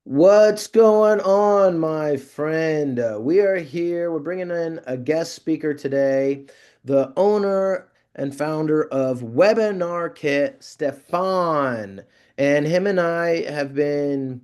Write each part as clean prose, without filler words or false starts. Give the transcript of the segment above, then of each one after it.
What's going on, my friend? We are here. We're bringing in a guest speaker today, the owner and founder of Webinar Kit, Stefan. And him and I have been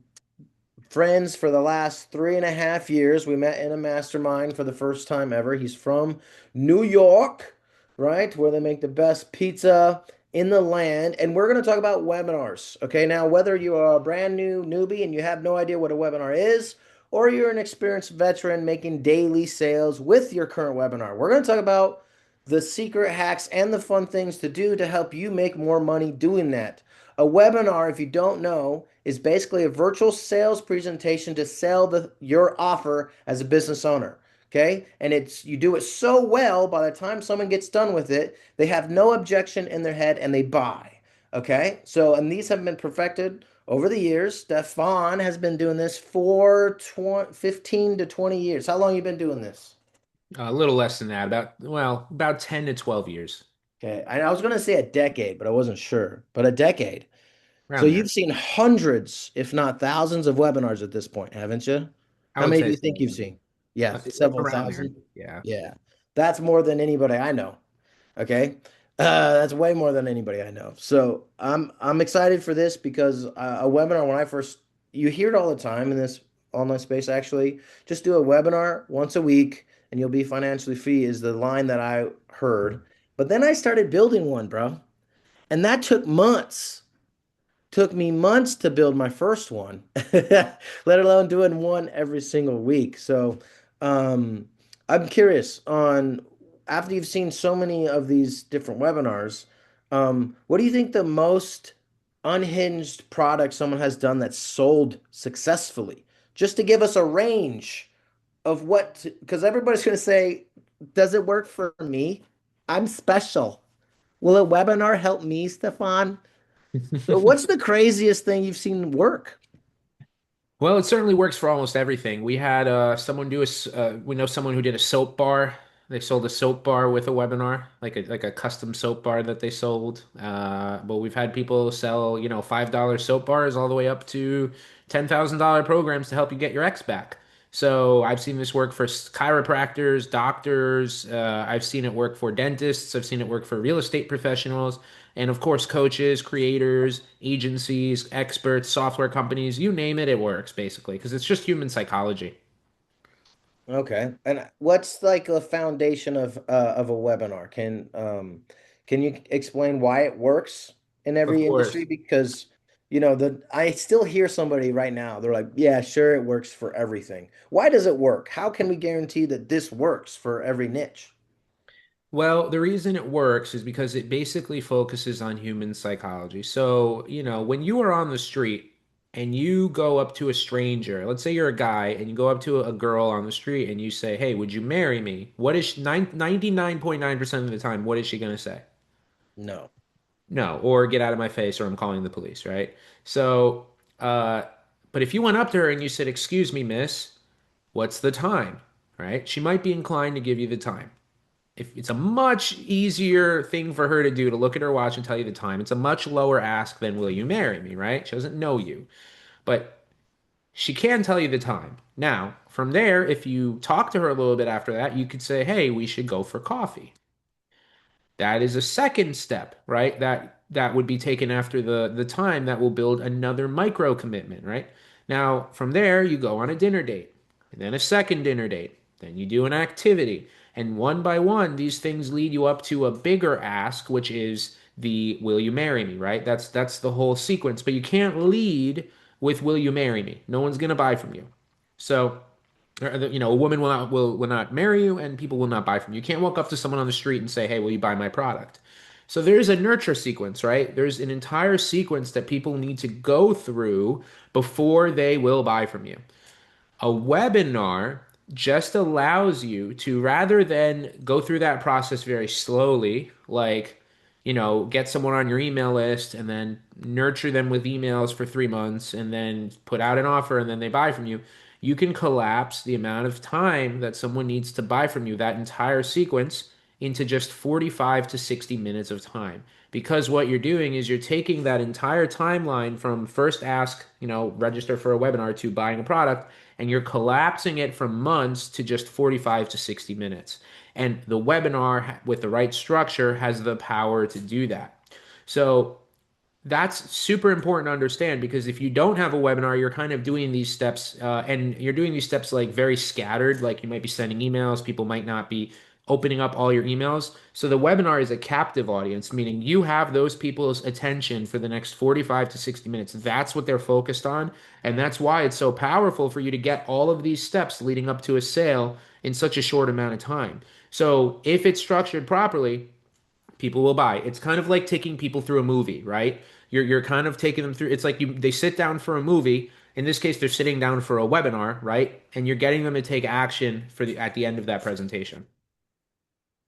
friends for the last 3.5 years. We met in a mastermind for the first time ever. He's from New York, right? Where they make the best pizza in the land. And we're going to talk about webinars. Okay. Now, whether you are a brand new newbie and you have no idea what a webinar is, or you're an experienced veteran making daily sales with your current webinar, we're going to talk about the secret hacks and the fun things to do to help you make more money doing that. A webinar, if you don't know, is basically a virtual sales presentation to sell your offer as a business owner. Okay. And you do it so well, by the time someone gets done with it, they have no objection in their head and they buy. Okay. So, and these have been perfected over the years. Stefan has been doing this for 15 to 20 years. How long you been doing this? A little less than that, about 10 to 12 years, Okay. I was going to say a decade, but I wasn't sure. But a decade. So around you've there. seen hundreds, if not thousands, of webinars at this point, haven't you? I How would many do say you think you've so. seen? Yeah, Uh, several Around there. thousand. Yeah. Yeah, that's more than anybody I know. Okay, that's way more than anybody I know. So I'm excited for this because a webinar when I first you hear it all the time in this online space. Actually, just do a webinar once a week and you'll be financially free is the line that I heard. But then I started building one, bro, and that took months. Took me months to build my first one, let alone doing one every single week. So, I'm curious on after you've seen so many of these different webinars, what do you think the most unhinged product someone has done that's sold successfully? Just to give us a range of what, because everybody's going to say, does it work for me? I'm special. Will a webinar help me, Stefan? So what's the craziest thing you've seen work? Well, it certainly works for almost everything. We had someone we know someone who did a soap bar. They sold a soap bar with a webinar, like a custom soap bar that they sold. But we've had people sell, $5 soap bars all the way up to $10,000 programs to help you get your ex back. So I've seen this work for chiropractors, doctors. I've seen it work for dentists. I've seen it work for real estate professionals. And of course, coaches, creators, agencies, experts, software companies, you name it, it works basically because it's just human psychology. Okay. And what's like the foundation of a webinar? Can you explain why it works in Of every industry? course. Because the I still hear somebody right now, they're like, yeah, sure, it works for everything. Why does it work? How can we guarantee that this works for every niche? Well, the reason it works is because it basically focuses on human psychology. So, when you are on the street and you go up to a stranger, let's say you're a guy and you go up to a girl on the street and you say, "Hey, would you marry me?" 99.9% of the time, what is she going to say? No. No, or get out of my face, or I'm calling the police, right? So, uh, but if you went up to her and you said, "Excuse me, miss, what's the time?" Right? She might be inclined to give you the time. If it's a much easier thing for her to do to look at her watch and tell you the time, it's a much lower ask than "Will you marry me?" Right? She doesn't know you, but she can tell you the time. Now, from there, if you talk to her a little bit after that, you could say, "Hey, we should go for coffee." That is a second step, right? That would be taken after the time that will build another micro commitment, right? Now, from there, you go on a dinner date, and then a second dinner date, then you do an activity, and one by one, these things lead you up to a bigger ask, which is the "Will you marry me?" Right? That's the whole sequence, but you can't lead with "Will you marry me?" No one's gonna buy from you. So a woman will not marry you, and people will not buy from you. You can't walk up to someone on the street and say, "Hey, will you buy my product?" So there's a nurture sequence, right? There's an entire sequence that people need to go through before they will buy from you. A webinar just allows you to, rather than go through that process very slowly, like, get someone on your email list and then nurture them with emails for 3 months and then put out an offer and then they buy from you. You can collapse the amount of time that someone needs to buy from you, that entire sequence, into just 45 to 60 minutes of time. Because what you're doing is you're taking that entire timeline from first ask, register for a webinar to buying a product, and you're collapsing it from months to just 45 to 60 minutes. And the webinar with the right structure has the power to do that. So that's super important to understand because if you don't have a webinar, you're kind of doing these steps and you're doing these steps like very scattered. Like you might be sending emails, people might not be opening up all your emails. So the webinar is a captive audience, meaning you have those people's attention for the next 45 to 60 minutes. That's what they're focused on. And that's why it's so powerful for you to get all of these steps leading up to a sale in such a short amount of time. So if it's structured properly, people will buy. It's kind of like taking people through a movie, right? You're kind of taking them through. It's like they sit down for a movie. In this case, they're sitting down for a webinar, right? And you're getting them to take action for the at the end of that presentation.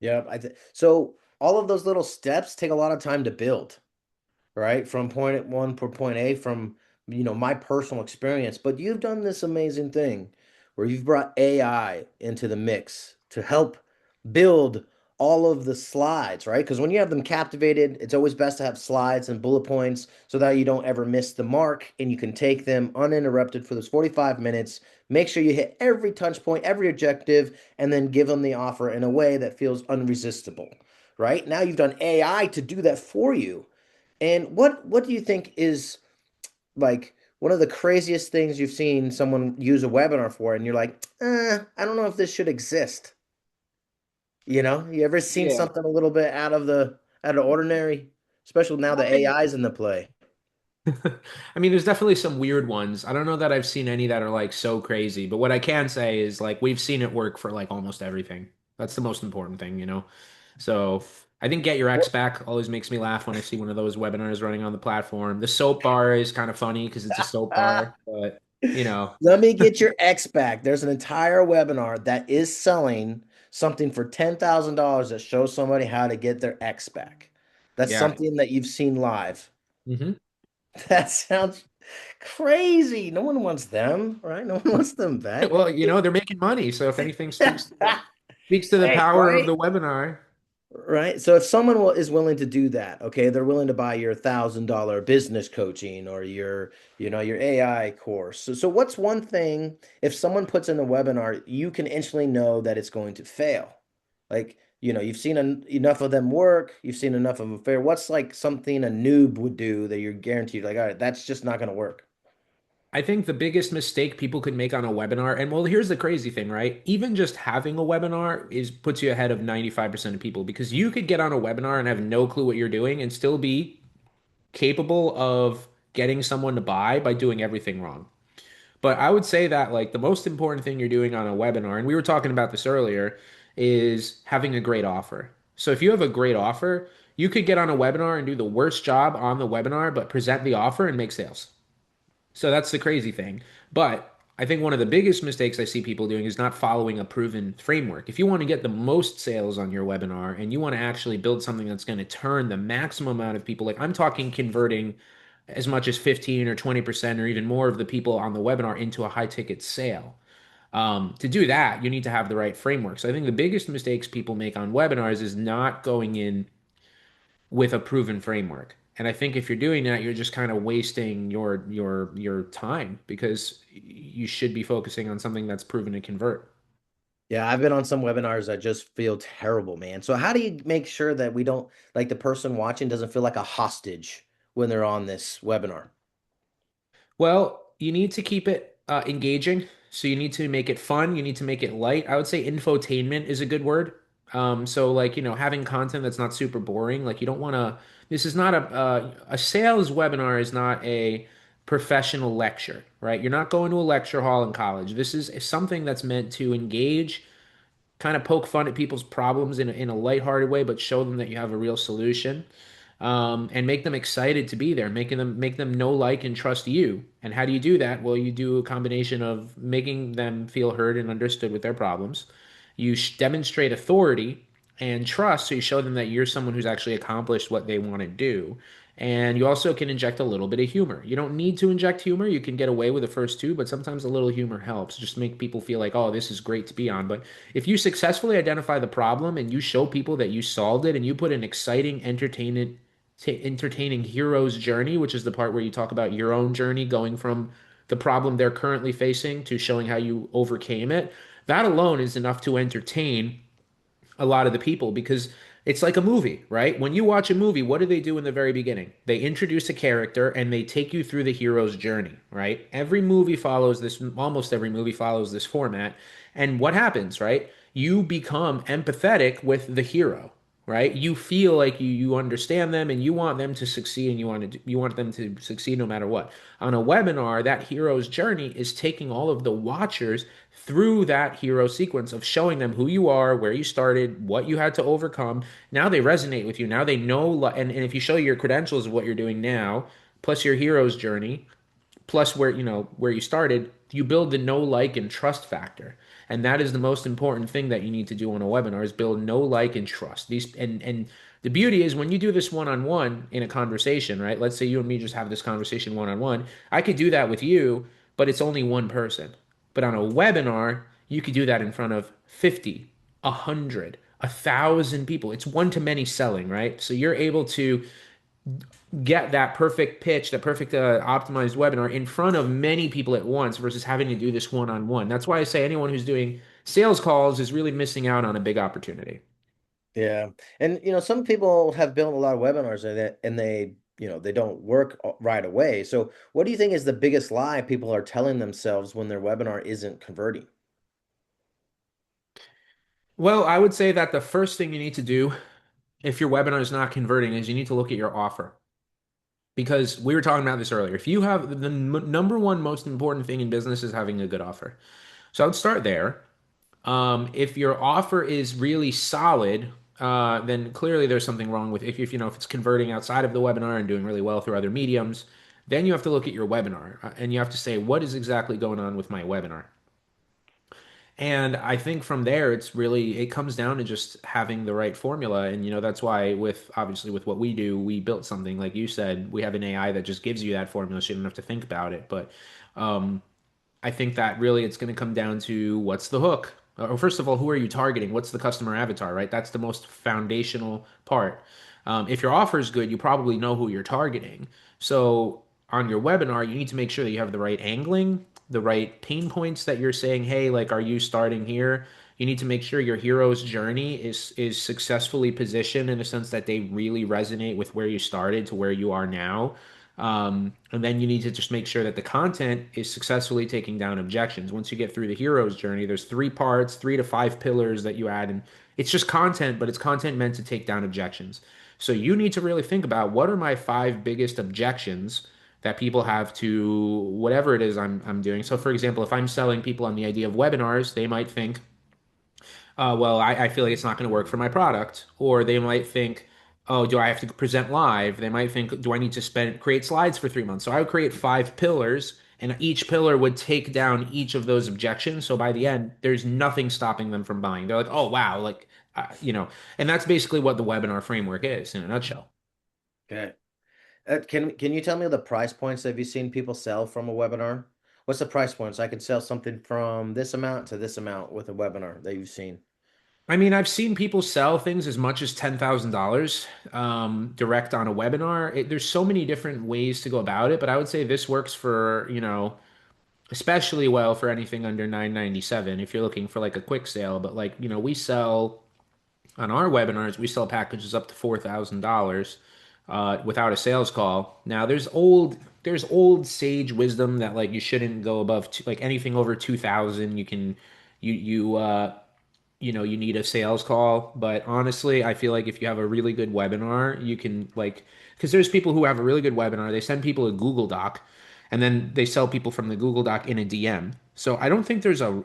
Yeah, so all of those little steps take a lot of time to build, right? From point one to point A, from my personal experience. But you've done this amazing thing where you've brought AI into the mix to help build all of the slides, right? Because when you have them captivated, it's always best to have slides and bullet points so that you don't ever miss the mark and you can take them uninterrupted for those 45 minutes. Make sure you hit every touch point, every objective, and then give them the offer in a way that feels unresistible, right? Now you've done AI to do that for you. And what do you think is like one of the craziest things you've seen someone use a webinar for, and you're like, I don't know if this should exist. You ever seen Yeah. something a little bit out of ordinary, especially now that AI is in the play? I mean, there's definitely some weird ones. I don't know that I've seen any that are like so crazy, but what I can say is like we've seen it work for like almost everything. That's the most important thing. So I think Get Your Ex What? Back always makes me laugh when I see one of those webinars running on the platform. The soap bar is kind of funny because it's a soap bar, but you know, Let me get your X back. There's an entire webinar that is selling something for $10,000 that shows somebody how to get their X back. That's yeah. something that you've seen live. hmm That sounds crazy. No one wants them, right? No one wants them back. Well, they're making money, so if anything speaks to the Hey, power of right? the webinar. Right. So if someone is willing to do that, okay, they're willing to buy your $1,000 business coaching or your AI course. So what's one thing if someone puts in a webinar, you can instantly know that it's going to fail? Like, you've seen enough of them work, you've seen enough of them fail. What's like something a noob would do that you're guaranteed, like, all right, that's just not going to work. I think the biggest mistake people could make on a webinar, and well, here's the crazy thing, right? Even just having a webinar is puts you ahead of 95% of people because you could get on a webinar and have no clue what you're doing and still be capable of getting someone to buy by doing everything wrong. But I would say that like the most important thing you're doing on a webinar, and we were talking about this earlier, is having a great offer. So if you have a great offer, you could get on a webinar and do the worst job on the webinar, but present the offer and make sales. So that's the crazy thing. But I think one of the biggest mistakes I see people doing is not following a proven framework. If you want to get the most sales on your webinar and you want to actually build something that's going to turn the maximum amount of people, like I'm talking converting as much as 15 or 20% or even more of the people on the webinar into a high ticket sale. To do that, you need to have the right framework. So I think the biggest mistakes people make on webinars is not going in with a proven framework. And I think if you're doing that, you're just kind of wasting your time because you should be focusing on something that's proven to convert. Yeah, I've been on some webinars that just feel terrible, man. So how do you make sure that we don't, like the person watching doesn't feel like a hostage when they're on this webinar? Well, you need to keep it engaging. So you need to make it fun. You need to make it light. I would say infotainment is a good word. So like, having content that's not super boring. Like you don't want to, this is not a sales webinar is not a professional lecture, right? You're not going to a lecture hall in college. This is something that's meant to engage, kind of poke fun at people's problems in a lighthearted way, but show them that you have a real solution, and make them excited to be there, make them know, like, and trust you. And how do you do that? Well, you do a combination of making them feel heard and understood with their problems. You demonstrate authority and trust, so you show them that you're someone who's actually accomplished what they want to do. And you also can inject a little bit of humor. You don't need to inject humor. You can get away with the first two, but sometimes a little humor helps. Just make people feel like, oh, this is great to be on. But if you successfully identify the problem and you show people that you solved it and you put an exciting, entertaining hero's journey, which is the part where you talk about your own journey going from the problem they're currently facing to showing how you overcame it, that alone is enough to entertain a lot of the people because it's like a movie, right? When you watch a movie, what do they do in the very beginning? They introduce a character and they take you through the hero's journey, right? Almost every movie follows this format. And what happens, right? You become empathetic with the hero, right? You feel like you understand them and you want them to succeed and you want them to succeed no matter what. On a webinar, that hero's journey is taking all of the watchers through that hero sequence of showing them who you are, where you started, what you had to overcome. Now they resonate with you. Now they know, and if you show your credentials of what you're doing now, plus your hero's journey, plus where you started, you build the know, like, and trust factor. And that is the most important thing that you need to do on a webinar is build know, like, and trust. These and the beauty is when you do this one-on-one in a conversation, right? Let's say you and me just have this conversation one-on-one. I could do that with you, but it's only one person. But on a webinar, you could do that in front of 50, 100, 1,000 people. It's one-to-many selling, right? So you're able to get that perfect pitch, that perfect optimized webinar in front of many people at once versus having to do this one on one. That's why I say anyone who's doing sales calls is really missing out on a big opportunity. Yeah. And some people have built a lot of webinars and they, they don't work right away. So what do you think is the biggest lie people are telling themselves when their webinar isn't converting? Well, I would say that the first thing you need to do if your webinar is not converting is you need to look at your offer. Because we were talking about this earlier. If you have the number one most important thing in business is having a good offer. So I would start there. If your offer is really solid, then clearly there's something wrong with if it's converting outside of the webinar and doing really well through other mediums, then you have to look at your webinar and you have to say what is exactly going on with my webinar. And I think from there, it comes down to just having the right formula. And, that's why obviously with what we do, we built something, like you said, we have an AI that just gives you that formula. So you don't have to think about it. But um, I think that really it's going to come down to what's the hook? Or first of all, who are you targeting? What's the customer avatar, right? That's the most foundational part. If your offer is good, you probably know who you're targeting. So on your webinar, you need to make sure that you have the right angling, the right pain points that you're saying, hey, like, are you starting here? You need to make sure your hero's journey is successfully positioned in a sense that they really resonate with where you started to where you are now. And then you need to just make sure that the content is successfully taking down objections. Once you get through the hero's journey, there's three parts, 3 to 5 pillars that you add, and it's just content, but it's content meant to take down objections. So you need to really think about what are my 5 biggest objections that people have to whatever it is I'm doing. So, for example, if I'm selling people on the idea of webinars, they might think, well, I feel like it's not going to work for my product. Or they might think, oh, do I have to present live? They might think, do I need to create slides for 3 months? So I would create 5 pillars, and each pillar would take down each of those objections. So by the end, there's nothing stopping them from buying. They're like, oh, wow, like, and that's basically what the webinar framework is in a nutshell. Okay. Can you tell me the price points that you've seen people sell from a webinar? What's the price points? I can sell something from this amount to this amount with a webinar that you've seen. I mean, I've seen people sell things as much as $10,000 direct on a webinar. There's so many different ways to go about it, but I would say this works for, especially well for anything under 997 if you're looking for like a quick sale. But like, we sell on our webinars, we sell packages up to $4,000 without a sales call. Now, there's old sage wisdom that like you shouldn't go above like anything over 2,000. You need a sales call. But honestly, I feel like if you have a really good webinar, you can like, because there's people who have a really good webinar, they send people a Google Doc and then they sell people from the Google Doc in a DM. So I don't think there's a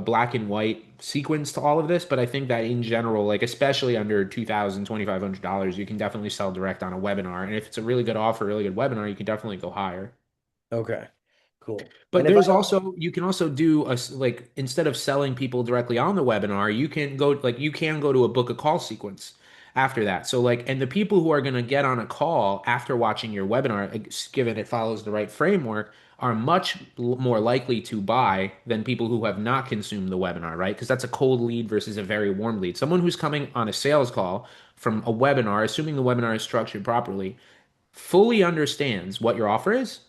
black and white sequence to all of this, but I think that in general, like especially under $2,000, $2,500, you can definitely sell direct on a webinar. And if it's a really good offer, really good webinar, you can definitely go higher. Okay, cool. And But if I there's don't, also you can also do like instead of selling people directly on the webinar, you can go to a book a call sequence. after that. So like, and the people who are going to get on a call after watching your webinar, given it follows the right framework, are much more likely to buy than people who have not consumed the webinar, right? Because that's a cold lead versus a very warm lead. Someone who's coming on a sales call from a webinar, assuming the webinar is structured properly, fully understands what your offer is,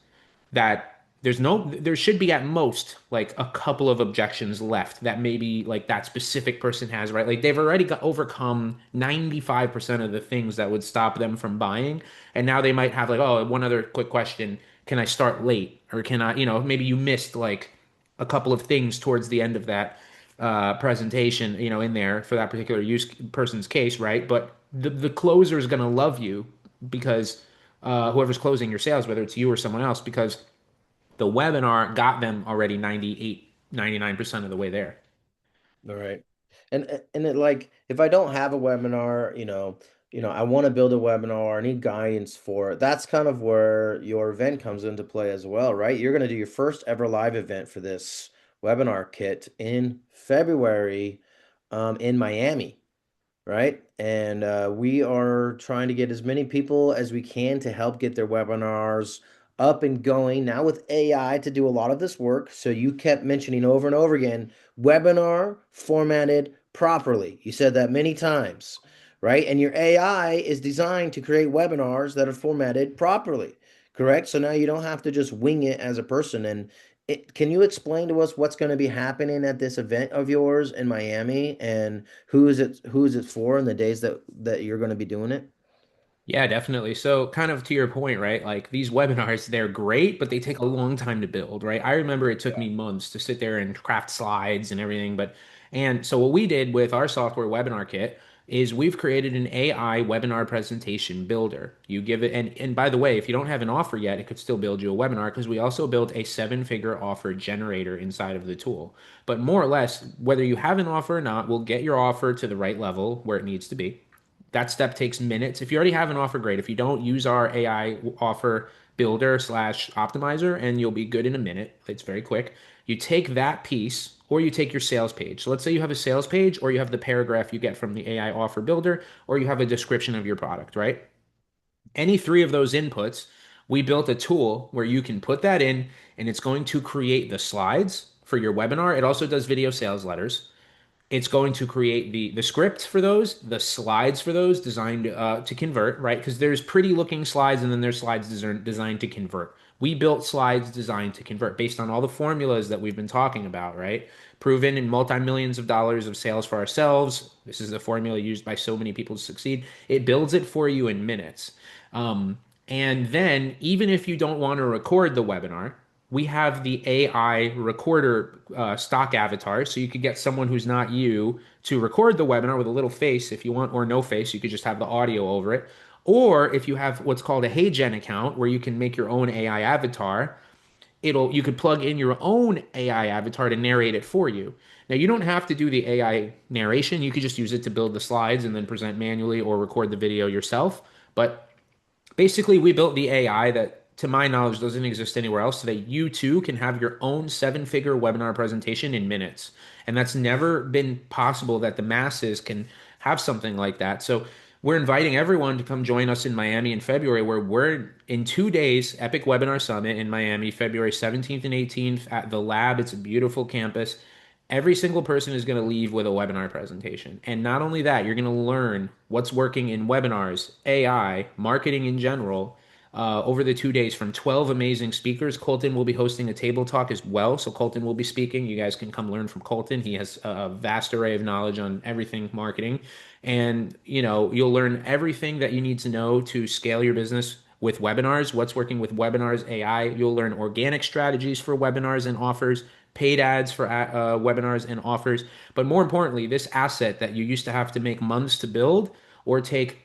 that there should be at most like a couple of objections left that maybe like that specific person has, right? Like they've already got overcome 95% of the things that would stop them from buying. And now they might have like, oh, one other quick question. Can I start late? Or can I, maybe you missed like a couple of things towards the end of that presentation, in there for that particular use person's case, right? But the closer is going to love you because whoever's closing your sales, whether it's you or someone else, because the webinar got them already 98, 99% of the way there. All right. And it like if I don't have a webinar, I want to build a webinar, I need guidance for it. That's kind of where your event comes into play as well, right? You're going to do your first ever live event for this webinar kit in February in Miami, right? And we are trying to get as many people as we can to help get their webinars up and going now with AI to do a lot of this work. So you kept mentioning over and over again, webinar formatted properly. You said that many times, right? And your AI is designed to create webinars that are formatted properly, correct? So now you don't have to just wing it as a person. And can you explain to us what's going to be happening at this event of yours in Miami and who is it for in the days that you're going to be doing it? Yeah, definitely. So, kind of to your point, right? Like these webinars, they're great, but they take a long time to build, right? I remember it took Yeah. me months to sit there and craft slides and everything. And so, what we did with our software webinar kit is we've created an AI webinar presentation builder. You give it, and by the way, if you don't have an offer yet, it could still build you a webinar because we also built a seven-figure offer generator inside of the tool. But more or less, whether you have an offer or not, we'll get your offer to the right level where it needs to be. That step takes minutes. If you already have an offer, great. If you don't, use our AI offer builder slash optimizer, and you'll be good in a minute. It's very quick. You take that piece, or you take your sales page. So let's say you have a sales page, or you have the paragraph you get from the AI offer builder, or you have a description of your product, right? Any three of those inputs, we built a tool where you can put that in, and it's going to create the slides for your webinar. It also does video sales letters. It's going to create the script for those, the slides for those designed to convert, right? Because there's pretty looking slides and then there's slides designed to convert. We built slides designed to convert based on all the formulas that we've been talking about, right? Proven in multi-millions of dollars of sales for ourselves. This is the formula used by so many people to succeed. It builds it for you in minutes. And then, even if you don't want to record the webinar, we have the AI recorder stock avatar. So you could get someone who's not you to record the webinar with a little face if you want, or no face. You could just have the audio over it. Or if you have what's called a HeyGen account where you can make your own AI avatar, you could plug in your own AI avatar to narrate it for you. Now you don't have to do the AI narration. You could just use it to build the slides and then present manually or record the video yourself. But basically, we built the AI that, to my knowledge, doesn't exist anywhere else so that you too can have your own seven-figure webinar presentation in minutes. And that's never been possible that the masses can have something like that. So we're inviting everyone to come join us in Miami in February, where we're in 2 days, Epic Webinar Summit in Miami, February 17th and 18th at the Lab. It's a beautiful campus. Every single person is going to leave with a webinar presentation. And not only that, you're going to learn what's working in webinars, AI, marketing in general, over the 2 days from 12 amazing speakers. Colton will be hosting a table talk as well. So Colton will be speaking. You guys can come learn from Colton. He has a vast array of knowledge on everything marketing. And, you'll learn everything that you need to know to scale your business with webinars, what's working with webinars, AI. You'll learn organic strategies for webinars and offers, paid ads for webinars and offers. But more importantly, this asset that you used to have to make months to build or take,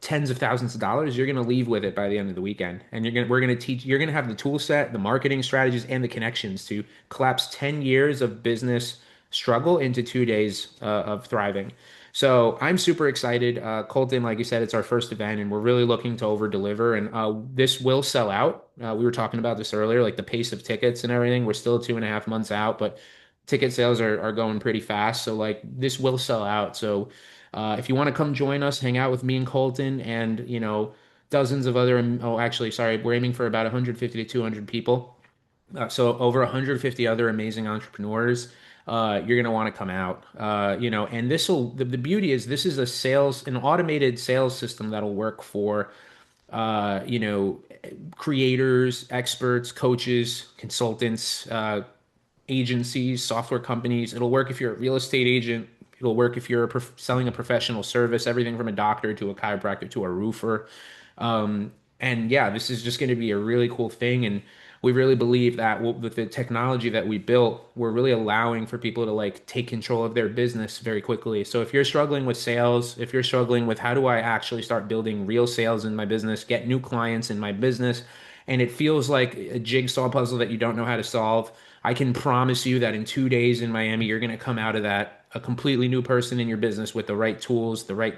tens of thousands of dollars, you're going to leave with it by the end of the weekend. And we're going to teach, you're going to have the tool set, the marketing strategies, and the connections to collapse 10 years of business struggle into 2 days of thriving. So I'm super excited. Colton, like you said, it's our first event, and we're really looking to over deliver. And this will sell out. We were talking about this earlier, like the pace of tickets and everything. We're still 2.5 months out, but ticket sales are going pretty fast. So like this will sell out. So If you want to come join us, hang out with me and Colton and, dozens of other, oh, actually, sorry, we're aiming for about 150 to 200 people. So over 150 other amazing entrepreneurs. You're going to want to come out, and the beauty is this is an automated sales system that'll work for, uh, you know, creators, experts, coaches, consultants, agencies, software companies. It'll work if you're a real estate agent. It'll work if you're selling a professional service, everything from a doctor to a chiropractor to a roofer. And yeah, this is just going to be a really cool thing. And we really believe that with the technology that we built, we're really allowing for people to like take control of their business very quickly. So if you're struggling with sales, if you're struggling with how do I actually start building real sales in my business, get new clients in my business, and it feels like a jigsaw puzzle that you don't know how to solve, I can promise you that in 2 days in Miami, you're going to come out of that a completely new person in your business with the right tools, the right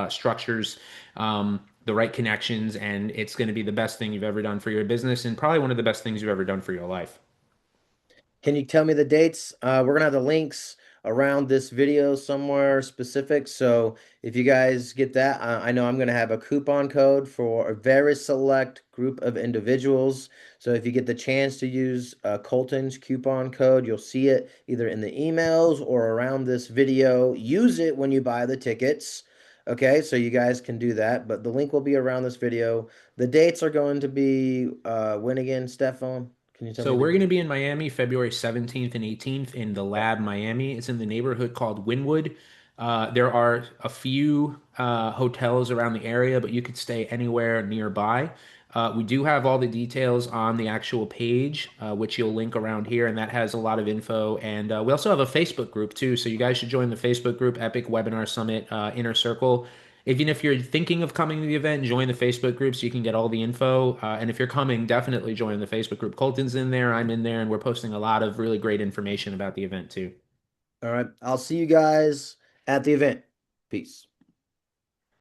structures, the right connections, and it's going to be the best thing you've ever done for your business and probably one of the best things you've ever done for your life. Can you tell me the dates? We're gonna have the links around this video somewhere specific. So if you guys get that, I know I'm gonna have a coupon code for a very select group of individuals. So if you get the chance to use Colton's coupon code, you'll see it either in the emails or around this video. Use it when you buy the tickets. Okay, so you guys can do that, but the link will be around this video. The dates are going to be when again, Stefan? Can you tell So me the we're going to date? be in Miami February 17th and 18th in the Lab Miami. It's in the neighborhood called Wynwood. There are a few hotels around the area, but you could stay anywhere nearby. We do have all the details on the actual page, which you'll link around here, and that has a lot of info. And we also have a Facebook group too, so you guys should join the Facebook group, Epic Webinar Summit Inner Circle. Even if you're thinking of coming to the event, join the Facebook group so you can get all the info. And if you're coming, definitely join the Facebook group. Colton's in there, I'm in there, and we're posting a lot of really great information about the event too. All right. I'll see you guys at the event. Peace.